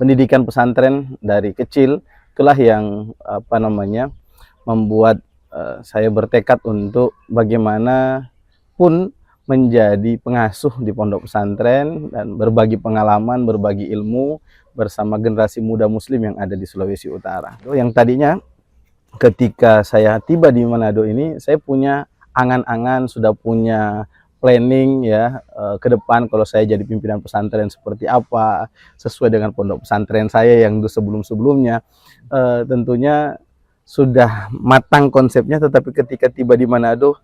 pendidikan pesantren dari kecil itulah yang membuat saya bertekad untuk bagaimana pun menjadi pengasuh di pondok pesantren dan berbagi pengalaman, berbagi ilmu bersama generasi muda muslim yang ada di Sulawesi Utara. Yang tadinya ketika saya tiba di Manado ini, saya punya angan-angan, sudah punya planning ya ke depan kalau saya jadi pimpinan pesantren seperti apa, sesuai dengan pondok pesantren saya yang sebelum-sebelumnya. Tentunya sudah matang konsepnya, tetapi ketika tiba di Manado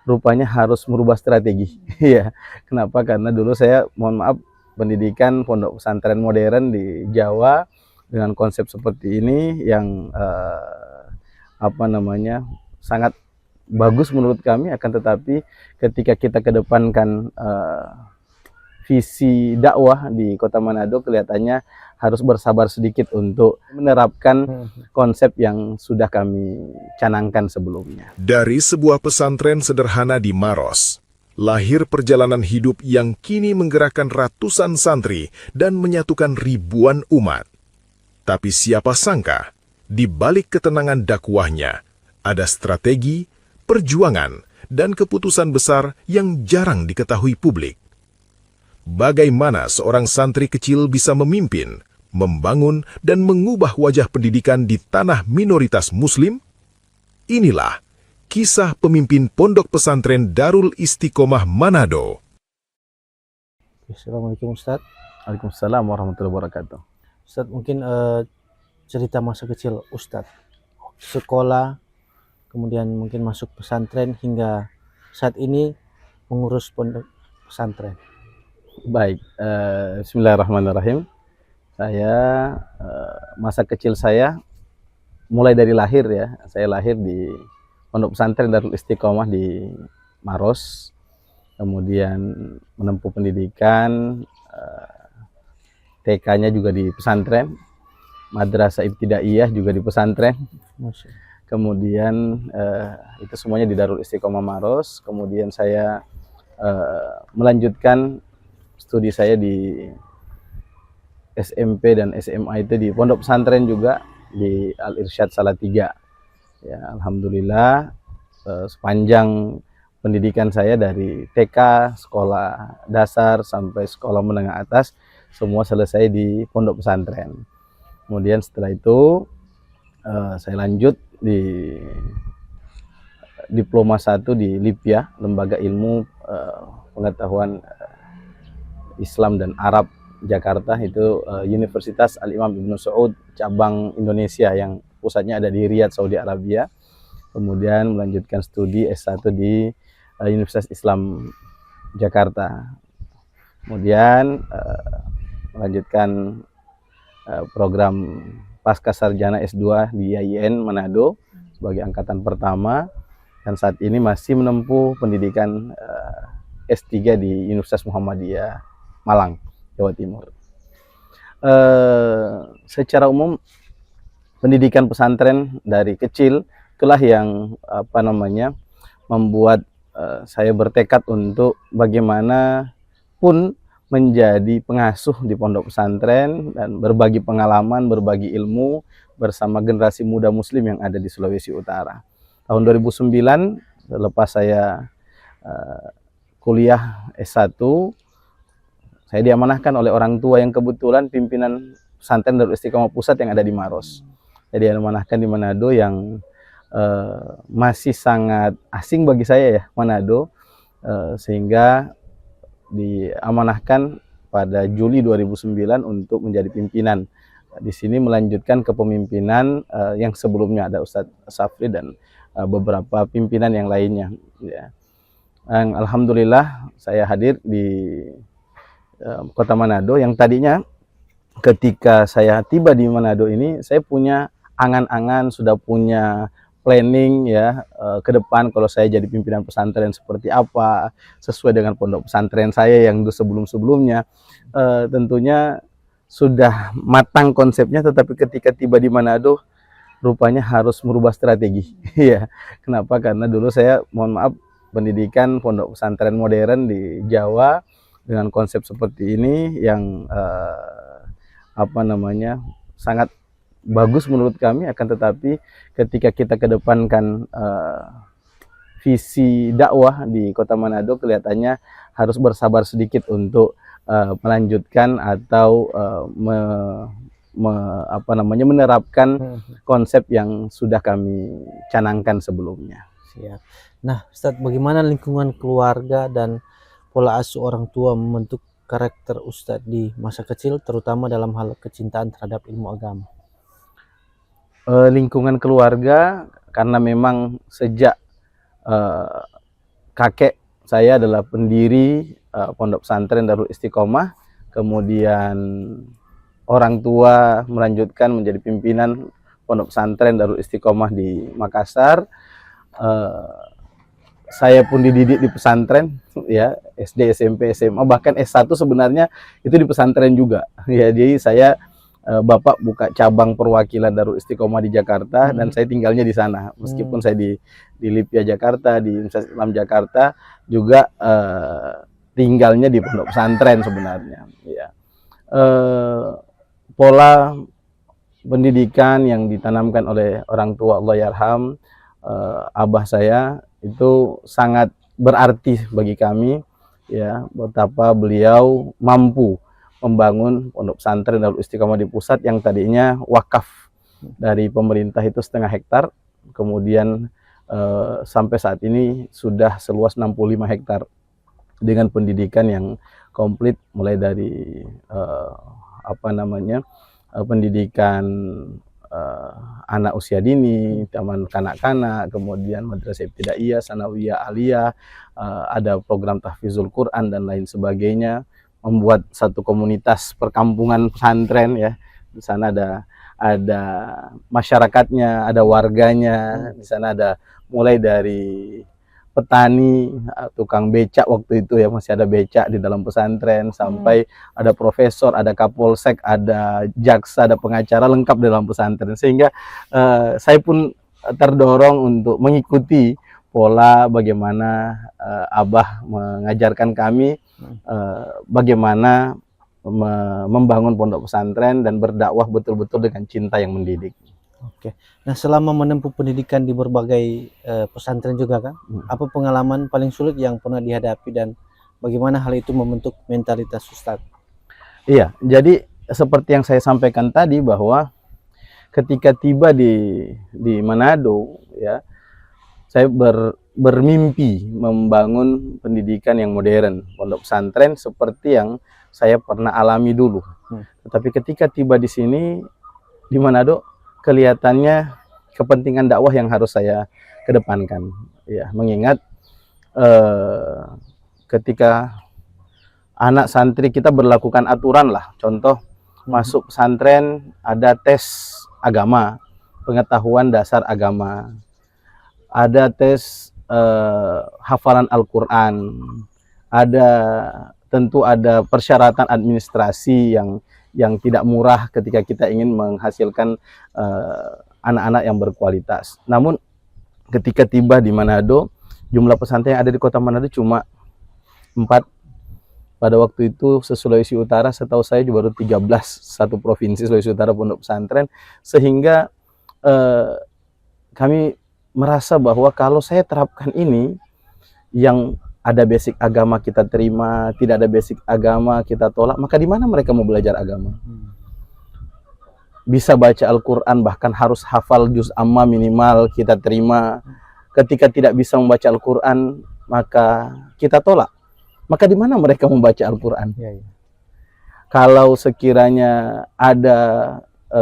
rupanya harus merubah strategi. Ya, kenapa? Karena dulu saya, mohon maaf, pendidikan pondok pesantren modern di Jawa dengan konsep seperti ini yang sangat bagus menurut kami, akan tetapi ketika kita kedepankan visi dakwah di Kota Manado, kelihatannya harus bersabar sedikit untuk menerapkan konsep yang sudah kami canangkan sebelumnya. Dari sebuah pesantren sederhana di Maros, lahir perjalanan hidup yang kini menggerakkan ratusan santri dan menyatukan ribuan umat. Tapi siapa sangka, di balik ketenangan dakwahnya, ada strategi, perjuangan, dan keputusan besar yang jarang diketahui publik. Bagaimana seorang santri kecil bisa memimpin, membangun, dan mengubah wajah pendidikan di tanah minoritas Muslim? Inilah kisah pemimpin Pondok Pesantren Darul Istiqomah Manado. Assalamualaikum Ustaz. Waalaikumsalam warahmatullahi wabarakatuh. Ustaz, mungkin cerita masa kecil Ustaz, sekolah, kemudian mungkin masuk pesantren hingga saat ini mengurus pondok pesantren. Baik, bismillahirrahmanirrahim. Saya masa kecil saya mulai dari lahir ya. Saya lahir di Pondok Pesantren Darul Istiqomah di Maros. Kemudian menempuh pendidikan TK-nya juga di pesantren, madrasah ibtidaiyah juga di pesantren. Kemudian itu semuanya di Darul Istiqomah Maros. Kemudian saya melanjutkan studi saya di SMP dan SMA itu di pondok pesantren juga di Al-Irsyad Salatiga. Ya, alhamdulillah sepanjang pendidikan saya dari TK, sekolah dasar sampai sekolah menengah atas semua selesai di pondok pesantren. Kemudian setelah itu saya lanjut di diploma 1 di LIPIA, Lembaga Ilmu Pengetahuan Islam dan Arab Jakarta, itu Universitas Al-Imam Ibnu Saud cabang Indonesia yang pusatnya ada di Riyadh, Saudi Arabia. Kemudian melanjutkan studi S1 di Universitas Islam Jakarta. Kemudian melanjutkan program Pasca Sarjana S2 di IAIN Manado sebagai angkatan pertama, dan saat ini masih menempuh pendidikan S3 di Universitas Muhammadiyah Malang, Jawa Timur. Secara umum pendidikan pesantren dari kecil itulah yang membuat saya bertekad untuk bagaimana pun menjadi pengasuh di pondok pesantren dan berbagi pengalaman, berbagi ilmu bersama generasi muda muslim yang ada di Sulawesi Utara. Tahun 2009 selepas saya kuliah S1, saya diamanahkan oleh orang tua yang kebetulan pimpinan pesantren Darul Istiqomah Pusat yang ada di Maros. Saya diamanahkan di Manado yang masih sangat asing bagi saya ya, Manado, sehingga diamanahkan pada Juli 2009 untuk menjadi pimpinan. Di sini melanjutkan kepemimpinan yang sebelumnya ada Ustadz Safri dan beberapa pimpinan yang lainnya. Ya. Alhamdulillah saya hadir di Kota Manado yang tadinya ketika saya tiba di Manado ini, saya punya angan-angan, sudah punya planning ya ke depan kalau saya jadi pimpinan pesantren seperti apa, sesuai dengan pondok pesantren saya yang sebelum-sebelumnya. Tentunya sudah matang konsepnya, tetapi ketika tiba di Manado rupanya harus merubah strategi. Ya, kenapa? Karena dulu saya, mohon maaf, pendidikan pondok pesantren modern di Jawa dengan konsep seperti ini yang apa namanya, sangat bagus menurut kami. Akan tetapi ketika kita kedepankan visi dakwah di Kota Manado, kelihatannya harus bersabar sedikit untuk melanjutkan atau menerapkan konsep yang sudah kami canangkan sebelumnya. Siap. Nah, Ustadz, bagaimana lingkungan keluarga dan pola asuh orang tua membentuk karakter Ustadz di masa kecil, terutama dalam hal kecintaan terhadap ilmu agama? Lingkungan keluarga, karena memang sejak kakek saya adalah pendiri Pondok Pesantren Darul Istiqomah, kemudian orang tua melanjutkan menjadi pimpinan Pondok Pesantren Darul Istiqomah di Makassar. Saya pun dididik di pesantren, ya, SD, SMP, SMA, bahkan S1 sebenarnya itu di pesantren juga. Ya, jadi saya bapak buka cabang perwakilan Darul Istiqomah di Jakarta dan saya tinggalnya di sana. Meskipun saya di Lipia Jakarta, di Universitas Islam Jakarta, juga tinggalnya di pondok pesantren sebenarnya. Ya. Pola pendidikan yang ditanamkan oleh orang tua, Allah yarham, abah saya, itu sangat berarti bagi kami, ya, betapa beliau mampu membangun pondok pesantren Darul Istiqomah di pusat yang tadinya wakaf dari pemerintah itu 0,5 hektar, kemudian sampai saat ini sudah seluas 65 hektar dengan pendidikan yang komplit, mulai dari pendidikan anak usia dini, taman kanak-kanak, kemudian madrasah ibtidaiyah, sanawiyah, aliyah, ada program tahfizul Quran dan lain sebagainya, membuat satu komunitas perkampungan pesantren, ya. Di sana ada masyarakatnya, ada warganya, di sana ada mulai dari petani, tukang becak waktu itu, ya, masih ada becak di dalam pesantren, sampai ada profesor, ada kapolsek, ada jaksa, ada pengacara, lengkap di dalam pesantren. Sehingga saya pun terdorong untuk mengikuti pola bagaimana abah mengajarkan kami bagaimana membangun pondok pesantren dan berdakwah betul-betul dengan cinta yang mendidik. Oke. Nah, selama menempuh pendidikan di berbagai pesantren juga kan, apa pengalaman paling sulit yang pernah dihadapi dan bagaimana hal itu membentuk mentalitas Ustadz? Iya, jadi seperti yang saya sampaikan tadi, bahwa ketika tiba di Manado, ya, saya bermimpi membangun pendidikan yang modern, pondok pesantren seperti yang saya pernah alami dulu. Tetapi ketika tiba di sini, di Manado, kelihatannya kepentingan dakwah yang harus saya kedepankan, ya, mengingat ketika anak santri kita berlakukan aturan lah, contoh masuk pesantren ada tes agama, pengetahuan dasar agama, ada tes hafalan Al-Quran, tentu ada persyaratan administrasi yang tidak murah ketika kita ingin menghasilkan anak-anak yang berkualitas. Namun ketika tiba di Manado, jumlah pesantren yang ada di kota Manado cuma 4. Pada waktu itu se-Sulawesi Utara setahu saya baru 13, satu provinsi Sulawesi Utara pondok pesantren, sehingga kami merasa bahwa kalau saya terapkan ini, yang ada basic agama kita terima, tidak ada basic agama kita tolak, maka di mana mereka mau belajar agama? Bisa baca Al-Quran, bahkan harus hafal juz amma minimal, kita terima. Ketika tidak bisa membaca Al-Quran, maka kita tolak. Maka di mana mereka membaca Al-Quran? Kalau sekiranya ada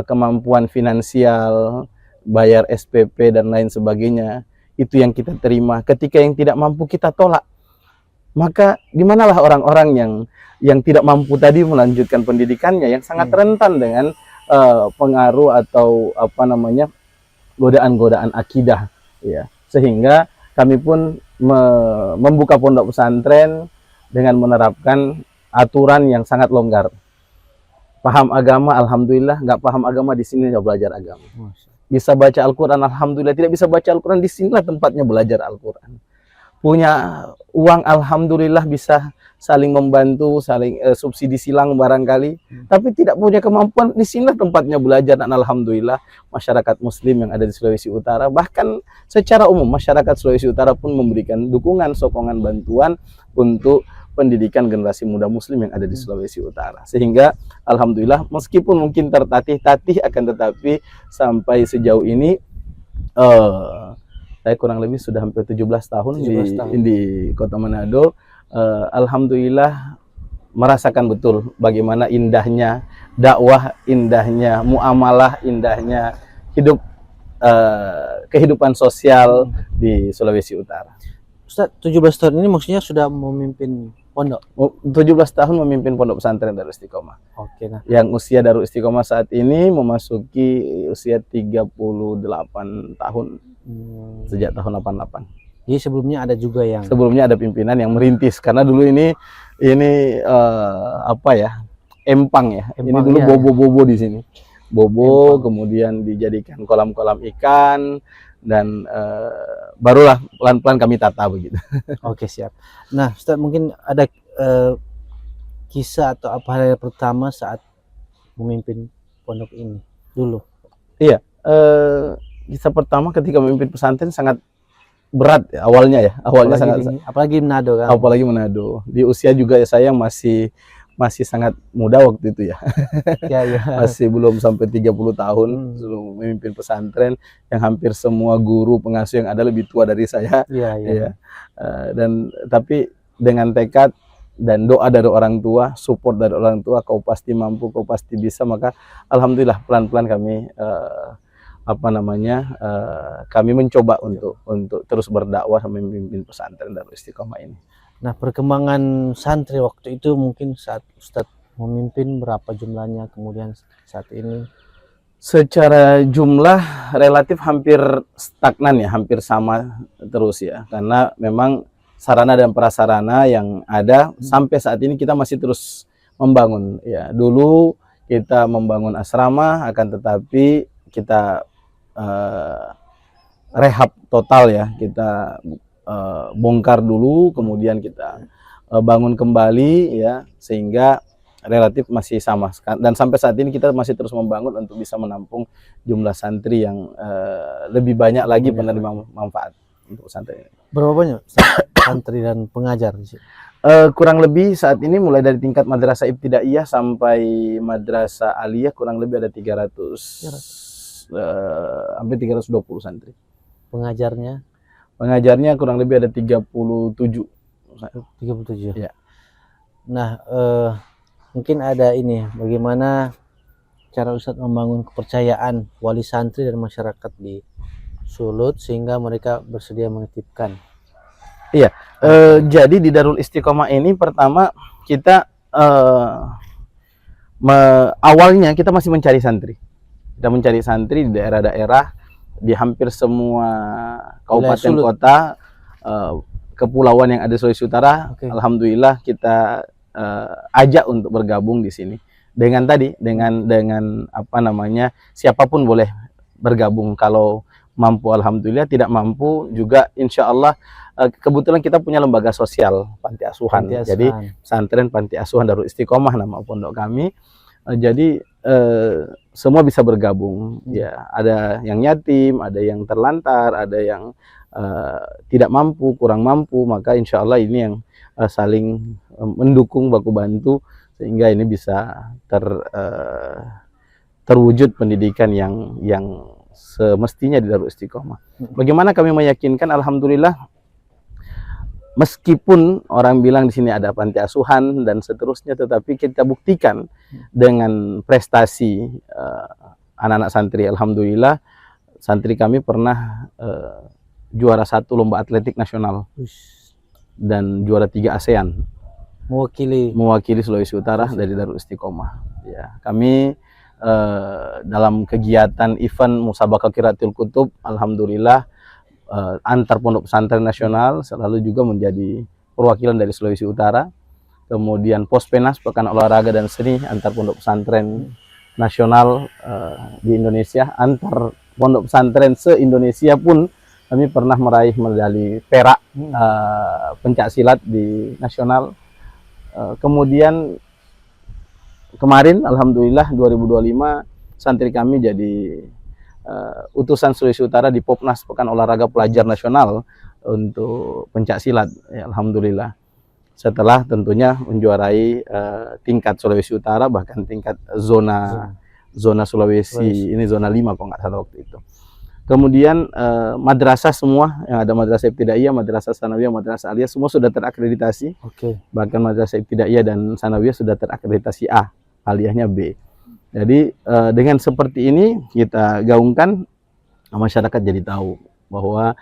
kemampuan finansial, bayar SPP dan lain sebagainya, itu yang kita terima. Ketika yang tidak mampu kita tolak. Maka di manalah orang-orang yang tidak mampu tadi melanjutkan pendidikannya, yang sangat rentan dengan pengaruh atau godaan-godaan akidah, ya. Sehingga kami pun membuka pondok pesantren dengan menerapkan aturan yang sangat longgar. Paham agama, alhamdulillah. Nggak paham agama, di sini belajar agama. Bisa baca Al-Quran, alhamdulillah. Tidak bisa baca Al-Quran, di sinilah tempatnya belajar Al-Quran. punya uang, alhamdulillah bisa saling membantu, saling subsidi silang barangkali, tapi tidak punya kemampuan, di sini tempatnya belajar. Dan alhamdulillah masyarakat muslim yang ada di Sulawesi Utara, bahkan secara umum masyarakat Sulawesi Utara pun memberikan dukungan, sokongan, bantuan untuk pendidikan generasi muda muslim yang ada di Sulawesi Utara. Sehingga alhamdulillah meskipun mungkin tertatih-tatih, akan tetapi sampai sejauh ini saya kurang lebih sudah hampir 17 tahun, 17 tahun. di Kota Manado. Alhamdulillah merasakan betul bagaimana indahnya dakwah, indahnya muamalah, indahnya hidup, kehidupan sosial di Sulawesi Utara. Ustaz, 17 tahun ini maksudnya sudah memimpin pondok? 17 tahun memimpin pondok pesantren Darul Istiqomah. Oke, nah. Yang usia Darul Istiqomah saat ini memasuki usia 38 tahun, sejak tahun 88. Jadi sebelumnya ada juga yang Sebelumnya ada pimpinan yang merintis, karena dulu ini apa ya, empang ya. Ini Empang, dulu iya, bobo-bobo di sini. Bobo, kemudian dijadikan kolam-kolam ikan, dan barulah pelan-pelan kami tata begitu. Oke, siap. Nah, Ustaz, mungkin ada kisah atau apa hal pertama saat memimpin pondok ini dulu? Iya, kisah pertama ketika memimpin pesantren sangat berat ya, awalnya ya. Awalnya Apalagi Manado kan. apalagi Manado. Di usia juga saya masih sangat muda waktu itu ya. Ya, ya. Masih belum sampai 30 tahun sebelum memimpin pesantren, yang hampir semua guru pengasuh yang ada lebih tua dari saya. Iya, iya. Ya. Tapi dengan tekad dan doa dari orang tua, support dari orang tua, kau pasti mampu, kau pasti bisa, maka alhamdulillah pelan-pelan kami kami mencoba untuk terus berdakwah memimpin pesantren Darul Istiqomah ini. Nah, perkembangan santri waktu itu mungkin saat Ustadz memimpin berapa jumlahnya, kemudian saat ini? Secara jumlah relatif hampir stagnan ya, hampir sama terus ya, karena memang sarana dan prasarana yang ada sampai saat ini kita masih terus membangun ya. Dulu kita membangun asrama, akan tetapi kita rehab total ya, kita bongkar dulu, kemudian kita bangun kembali ya, sehingga relatif masih sama, dan sampai saat ini kita masih terus membangun untuk bisa menampung jumlah santri yang lebih banyak lagi penerima manfaat untuk santri ini. Berapa banyak santri dan pengajar di sini? Kurang lebih saat ini mulai dari tingkat madrasah ibtidaiyah sampai madrasah aliyah kurang lebih ada 300 hampir 320 santri. Pengajarnya kurang lebih ada 37. 37. Ya. Nah, mungkin ada ini, bagaimana cara Ustadz membangun kepercayaan wali santri dan masyarakat di Sulut sehingga mereka bersedia menitipkan? Iya, jadi di Darul Istiqomah ini pertama kita awalnya kita masih mencari santri. Kita mencari santri di daerah-daerah, di hampir semua kabupaten kota, kepulauan yang ada di Sulawesi Utara. Oke. Alhamdulillah kita ajak untuk bergabung di sini. Dengan siapapun boleh bergabung. Kalau mampu alhamdulillah, tidak mampu juga insya Allah. Kebetulan kita punya lembaga sosial panti asuhan. Jadi pesantren panti asuhan Darul Istiqomah nama pondok kami. Jadi semua bisa bergabung ya, ada yang yatim, ada yang terlantar, ada yang tidak mampu, kurang mampu, maka insya Allah ini yang saling mendukung, baku bantu, sehingga ini bisa terwujud pendidikan yang semestinya di Darul Istiqomah. Bagaimana kami meyakinkan? Alhamdulillah, meskipun orang bilang di sini ada panti asuhan dan seterusnya, tetapi kita buktikan dengan prestasi anak-anak santri. Alhamdulillah, santri kami pernah juara 1 lomba atletik nasional dan juara 3 ASEAN. Mewakili Sulawesi Utara dari Darul Istiqomah. Ya, kami dalam kegiatan event Musabaqah Qiraatul Kutub, alhamdulillah antar pondok pesantren nasional selalu juga menjadi perwakilan dari Sulawesi Utara. Kemudian Pospenas, Pekan Olahraga dan Seni antar pondok pesantren nasional di Indonesia, antar pondok pesantren se-Indonesia pun Kami pernah meraih medali perak pencak silat di nasional. Kemudian kemarin alhamdulillah 2025 santri kami jadi utusan Sulawesi Utara di Popnas Pekan Olahraga Pelajar Nasional untuk pencak silat. Ya, alhamdulillah. Setelah tentunya menjuarai tingkat Sulawesi Utara, bahkan tingkat zona Sulawesi, ini zona 5 kalau nggak salah waktu itu. Kemudian madrasah semua yang ada, madrasah ibtidaiyah, madrasah sanawiyah, madrasah aliyah, semua sudah terakreditasi. Bahkan madrasah ibtidaiyah dan sanawiyah sudah terakreditasi A, aliyahnya B. Jadi dengan seperti ini kita gaungkan, masyarakat jadi tahu bahwa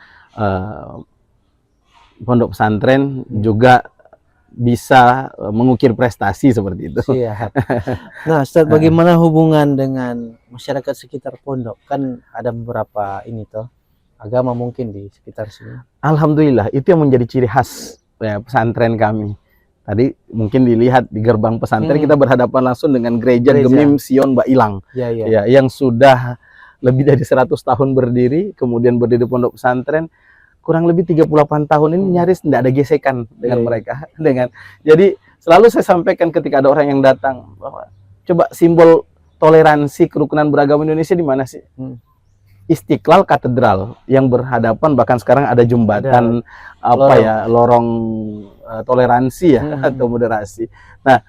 pondok pesantren juga bisa mengukir prestasi seperti itu. Siap. Nah, Ustaz, bagaimana hubungan dengan masyarakat sekitar pondok? Kan ada beberapa ini toh agama mungkin di sekitar sini. Alhamdulillah, itu yang menjadi ciri khas ya, pesantren kami. Tadi mungkin dilihat di gerbang pesantren kita berhadapan langsung dengan gereja Gemim Sion Bailang. Ya, yang sudah lebih dari 100 tahun berdiri, kemudian berdiri pondok pesantren. Kurang lebih 38 tahun ini nyaris tidak ada gesekan dengan mereka. Jadi selalu saya sampaikan ketika ada orang yang datang bahwa coba simbol toleransi kerukunan beragama Indonesia di mana sih? Istiqlal Katedral yang berhadapan, bahkan sekarang ada jembatan lorong toleransi ya atau moderasi. Nah,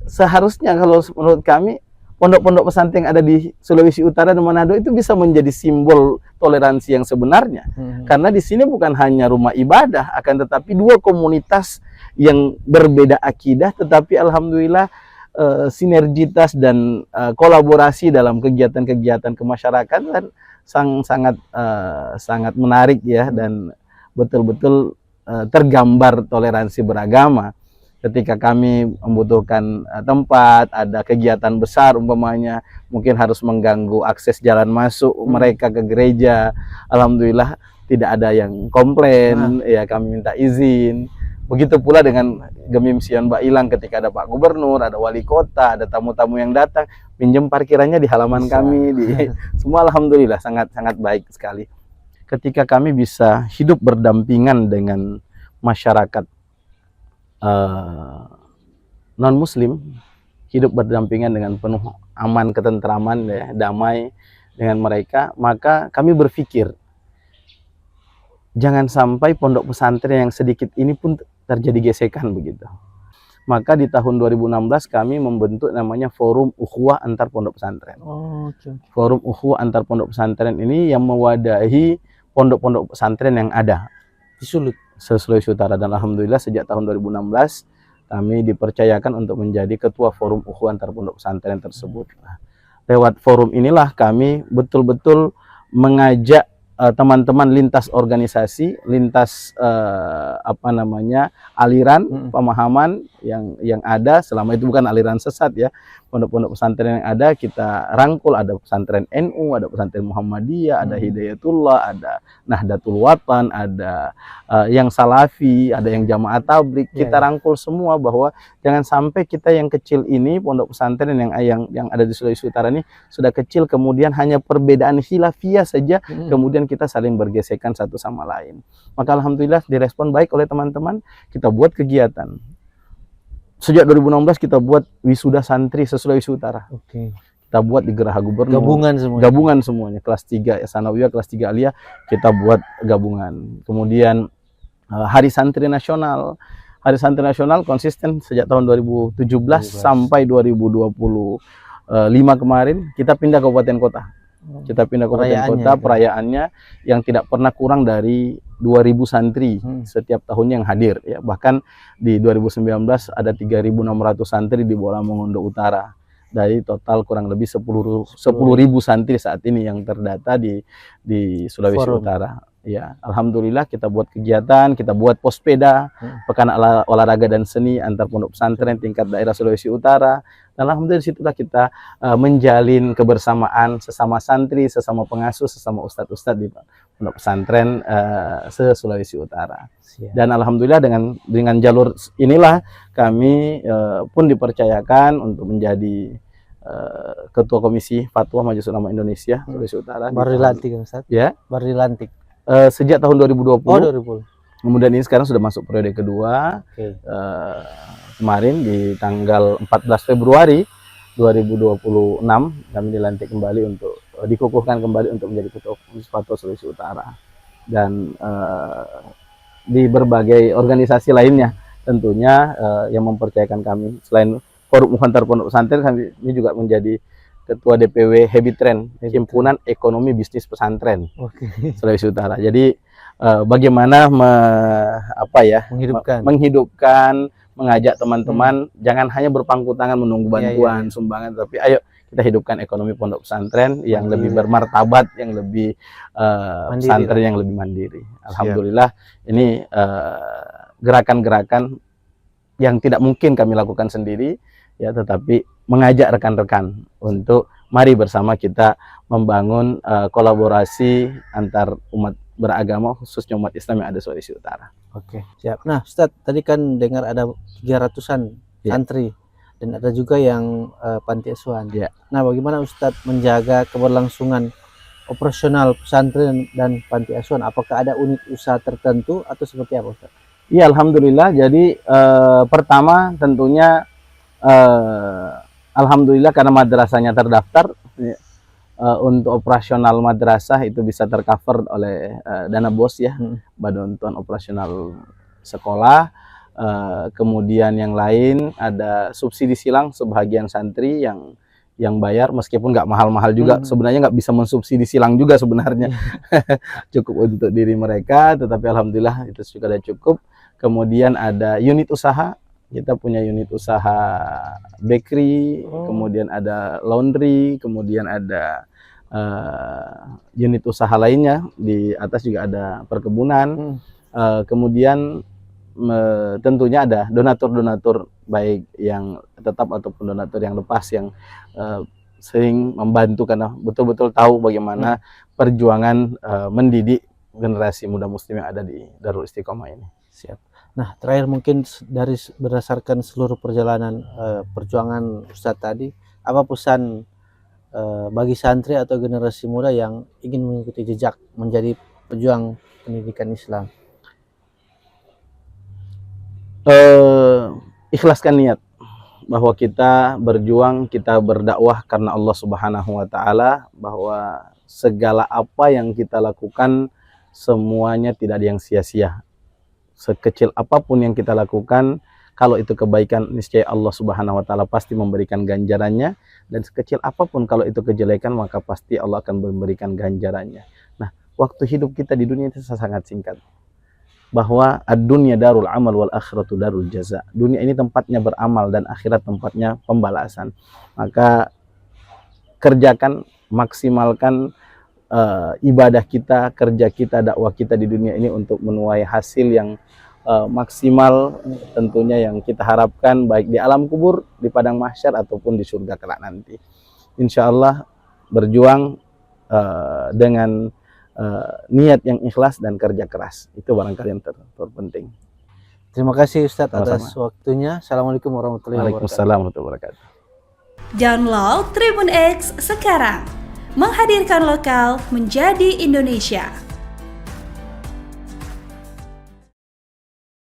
seharusnya kalau menurut kami pondok-pondok pesantren yang ada di Sulawesi Utara dan Manado itu bisa menjadi simbol toleransi yang sebenarnya. Karena di sini bukan hanya rumah ibadah, akan tetapi dua komunitas yang berbeda akidah, tetapi alhamdulillah sinergitas dan kolaborasi dalam kegiatan-kegiatan kemasyarakatan sangat menarik ya, dan betul-betul tergambar toleransi beragama. Ketika kami membutuhkan tempat, ada kegiatan besar umpamanya, mungkin harus mengganggu akses jalan masuk mereka ke gereja, alhamdulillah tidak ada yang komplain, ya kami minta izin. Begitu pula dengan Gemim Sion Bailang, ketika ada Pak Gubernur, ada Wali Kota, ada tamu-tamu yang datang, pinjam parkirannya di halaman kami, semua alhamdulillah sangat baik sekali. Ketika kami bisa hidup berdampingan dengan masyarakat non-muslim, hidup berdampingan dengan penuh aman, ketentraman, ya, damai dengan mereka, maka kami berpikir jangan sampai pondok pesantren yang sedikit ini pun terjadi gesekan begitu. Maka di tahun 2016 kami membentuk namanya Forum Ukhuwah Antar Pondok Pesantren. Forum Ukhuwah Antar Pondok Pesantren ini yang mewadahi pondok-pondok pesantren yang ada di Sulawesi Utara, dan alhamdulillah sejak tahun 2016 kami dipercayakan untuk menjadi ketua Forum Ukhuwah Antar Pondok Pesantren tersebut. Lewat forum inilah kami betul-betul mengajak teman-teman lintas organisasi, lintas aliran pemahaman yang ada, selama itu bukan aliran sesat ya. Pondok-pondok pesantren yang ada kita rangkul, ada pesantren NU, ada pesantren Muhammadiyah, ada Hidayatullah, ada Nahdlatul Watan, ada yang Salafi, ada yang Jamaah Tabligh. Kita rangkul semua bahwa jangan sampai kita yang kecil ini, pondok pesantren yang ada di Sulawesi Utara ini sudah kecil, kemudian hanya perbedaan khilafiyah saja, kemudian kita saling bergesekan satu sama lain. Maka alhamdulillah direspon baik oleh teman-teman, kita buat kegiatan. Sejak 2016 kita buat wisuda santri se-Sulawesi Utara. Kita buat di Geraha Gubernur. Gabungan semuanya. Kelas 3 Sanawiyah, kelas 3 Aliyah, kita buat gabungan. Kemudian Hari Santri Nasional. Hari Santri Nasional konsisten sejak tahun 2017 sampai 2025 kemarin kita pindah ke kabupaten kota. Kita pindah ke kabupaten kota, perayaannya yang tidak pernah kurang dari 2.000 santri setiap tahunnya yang hadir ya. Bahkan di 2019 ada 3.600 santri di Bola Mongondo Utara. Dari total kurang lebih 10.000 santri saat ini yang terdata di Sulawesi Utara. Ya, alhamdulillah kita buat kegiatan, kita buat pospeda, pekan olahraga dan seni antar pondok pesantren tingkat daerah Sulawesi Utara. Dan alhamdulillah disitulah kita menjalin kebersamaan sesama santri, sesama pengasuh, sesama ustadz-ustadz di pondok pesantren se-Sulawesi Utara. Dan alhamdulillah dengan jalur inilah kami pun dipercayakan untuk menjadi Ketua Komisi Fatwa Majelis Ulama Indonesia Sulawesi Utara. Baru dilantik Ustaz? Ya? Baru dilantik? Sejak tahun 2020. Oh, 2000. Kemudian ini sekarang sudah masuk periode kedua. Oke. Kemarin di tanggal 14 Februari 2026 kami dilantik kembali untuk dikukuhkan kembali untuk menjadi Ketua Komisi Fatwa Sulawesi Utara, dan di berbagai organisasi lainnya tentunya yang mempercayakan kami. Selain Forum Muhantar Pondok Pesantren, kami ini juga menjadi Ketua DPW Hebitren, Himpunan Ekonomi Bisnis Pesantren Oke. Sulawesi Utara. Jadi bagaimana menghidupkan, mengajak teman-teman jangan hanya berpangku tangan menunggu bantuan, sumbangan, tapi ayo kita hidupkan ekonomi pondok pesantren yang lebih bermartabat, yang lebih pesantren yang lebih mandiri. Alhamdulillah ini gerakan-gerakan yang tidak mungkin kami lakukan sendiri, ya, tetapi mengajak rekan-rekan untuk mari bersama kita membangun kolaborasi antar umat beragama, khususnya umat Islam yang ada Sulawesi Utara. Oke, siap. Nah, Ustadz, tadi kan dengar ada 300-an santri dan ada juga yang panti asuhan. Ya. Nah, bagaimana Ustadz menjaga keberlangsungan operasional pesantren dan panti asuhan? Apakah ada unit usaha tertentu atau seperti apa, Ustadz? Iya, alhamdulillah. Jadi pertama tentunya alhamdulillah karena madrasahnya terdaftar, untuk operasional madrasah itu bisa tercover oleh dana BOS, ya, bantuan operasional sekolah. Kemudian yang lain ada subsidi silang sebagian santri yang bayar, meskipun nggak mahal-mahal juga. Sebenarnya nggak bisa mensubsidi silang juga sebenarnya. Cukup untuk diri mereka, tetapi alhamdulillah itu sudah cukup. Kemudian ada unit usaha. Kita punya unit usaha bakery, kemudian ada laundry, kemudian ada unit usaha lainnya. Di atas juga ada perkebunan. Kemudian tentunya ada donatur-donatur, baik yang tetap ataupun donatur yang lepas, yang sering membantu karena betul-betul tahu bagaimana perjuangan mendidik generasi muda muslim yang ada di Darul Istiqomah ini. Siap. Nah, terakhir mungkin dari berdasarkan seluruh perjalanan perjuangan Ustadz tadi, apa pesan bagi santri atau generasi muda yang ingin mengikuti jejak menjadi pejuang pendidikan Islam? Ikhlaskan niat bahwa kita berjuang, kita berdakwah karena Allah Subhanahu wa Ta'ala, bahwa segala apa yang kita lakukan semuanya tidak ada yang sia-sia. Sekecil apapun yang kita lakukan, kalau itu kebaikan, niscaya Allah Subhanahu wa Ta'ala pasti memberikan ganjarannya, dan sekecil apapun kalau itu kejelekan, maka pasti Allah akan memberikan ganjarannya. Nah, waktu hidup kita di dunia itu sangat singkat, bahwa ad-dunya darul amal wal akhiratu darul jaza. Dunia ini tempatnya beramal dan akhirat tempatnya pembalasan. Maka kerjakan, maksimalkan ibadah kita, kerja kita, dakwah kita di dunia ini untuk menuai hasil yang maksimal tentunya yang kita harapkan, baik di alam kubur, di padang mahsyar, ataupun di surga kelak nanti. Insya Allah berjuang dengan niat yang ikhlas dan kerja keras, itu barangkali yang terpenting. Terima kasih Ustadz atas waktunya. Assalamualaikum warahmatullahi wabarakatuh. Waalaikumsalam warahmatullahi wabarakatuh. Download Tribun X sekarang, menghadirkan lokal menjadi Indonesia.